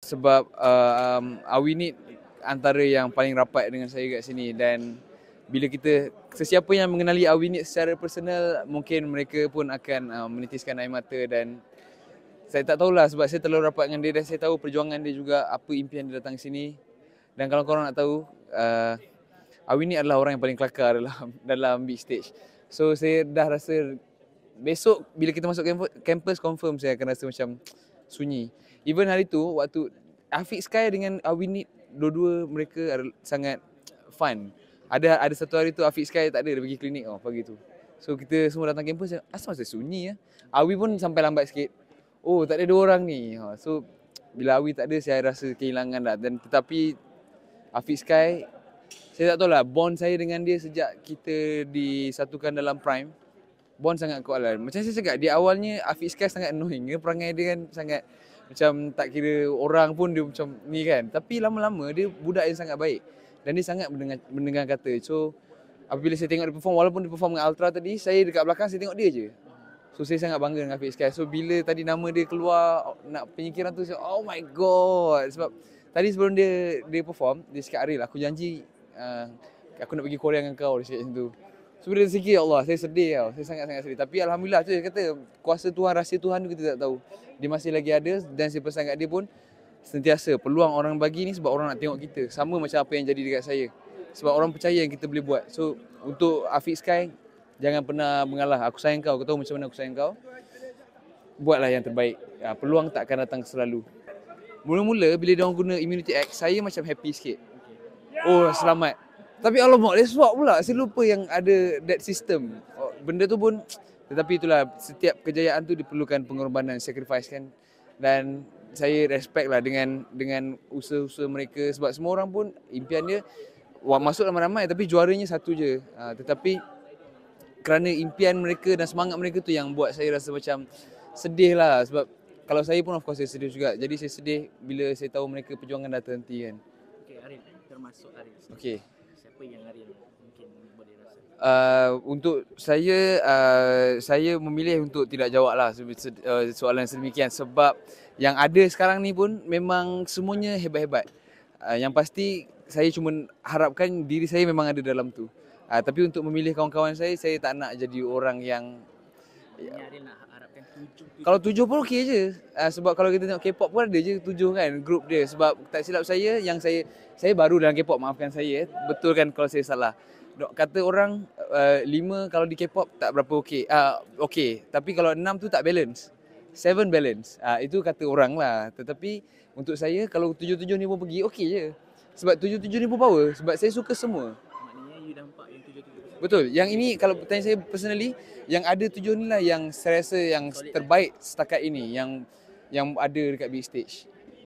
sebab Awi ni antara yang paling rapat dengan saya kat sini, dan bila kita, sesiapa yang mengenali Awi ni secara personal, mungkin mereka pun akan menitiskan air mata. Dan saya tak tahulah sebab saya terlalu rapat dengan dia dan saya tahu perjuangan dia juga, apa impian dia datang sini. Dan kalau korang nak tahu, Awi ni adalah orang yang paling kelakar dalam big stage. So saya dah rasa besok bila kita masuk campus confirm saya akan rasa macam sunyi. Even hari tu waktu Afiq Sky dengan Awi ni, dua-dua mereka sangat fun. Ada satu hari tu Afiq Sky tak ada, dia pergi klinik pagi tu. So kita semua datang kampus, asal masa sunyi Awi pun sampai lambat sikit. Oh, tak ada dua orang ni. So bila Awi tak ada, saya rasa kehilangan lah. Dan tetapi Afiq Sky, saya tak tahu lah, bond saya dengan dia sejak kita disatukan dalam Prime, bond sangat kuat lah. Macam saya cakap, di awalnya Afiq Sky sangat annoying. Perangai dia kan sangat macam tak kira orang pun dia macam ni kan. Tapi lama-lama dia budak yang sangat baik. Dan dia sangat mendengar kata. So apabila saya tengok dia perform, walaupun dia perform dengan Ultra tadi, saya dekat belakang saya tengok dia je. So saya sangat bangga dengan Afiq Sky. So bila tadi nama dia keluar nak penyingkiran tu, saya oh my god. Sebab tadi sebelum dia perform, dia cakap, Aril, aku janji aku nak pergi Korea dengan kau, dia cakap macam tu. So bila dia sikit, ya Allah, saya sedih tau. Saya sangat-sangat sedih. Tapi Alhamdulillah tu dia kata, kuasa Tuhan, rahsia Tuhan tu kita tak tahu. Dia masih lagi ada, dan saya pesan kat dia pun, sentiasa peluang orang bagi ni sebab orang nak tengok kita. Sama macam apa yang jadi dekat saya. Sebab orang percaya yang kita boleh buat. So untuk Afiq Sky, jangan pernah mengalah. Aku sayang kau, kau tahu macam mana aku sayang kau. Buatlah yang terbaik. Peluang tak akan datang selalu. Mula-mula bila dia orang guna Immunity X, saya macam happy sikit. Oh, selamat. Tapi alamak, dia swap pula. Saya lupa yang ada that system. Benda tu pun, tetapi itulah, setiap kejayaan tu diperlukan pengorbanan, sacrifice kan. Dan saya respect lah dengan usaha-usaha mereka. Sebab semua orang pun impian dia masuk ramai-ramai tapi juaranya satu je. Tetapi kerana impian mereka dan semangat mereka tu yang buat saya rasa macam sedih lah. Sebab kalau saya pun of course saya sedih juga. Jadi saya sedih bila saya tahu mereka perjuangan dah terhenti kan. Okay, Aril, termasuk Aril. Okay. Siapa yang Aril mungkin boleh rasa? Untuk saya memilih untuk tidak jawab lah soalan sedemikian. Sebab yang ada sekarang ni pun memang semuanya hebat-hebat. Yang pasti saya cuma harapkan diri saya memang ada dalam tu. Tapi untuk memilih kawan-kawan saya tak nak jadi orang yang... Ini Aril nak harapkan 7. Kalau 7 pun okey je. Sebab kalau kita tengok K-pop pun ada je 7 kan, grup dia. Sebab tak silap saya, yang saya baru dalam K-pop, maafkan saya. Betul kan kalau saya salah. Kata orang 5 kalau di K-pop tak berapa okey. Okey, tapi kalau 6 tu tak balance. 7 balance. Itu kata orang lah. Tetapi untuk saya kalau 7-7 ni pun pergi, okey je. Sebab 7-7 ni pun power. Sebab saya suka semua. Maknanya you nampak yang 7-7. Betul. Yang ini kalau bertanya saya personally, yang ada 7 ni lah yang saya rasa yang terbaik setakat ini, yang ada dekat big stage.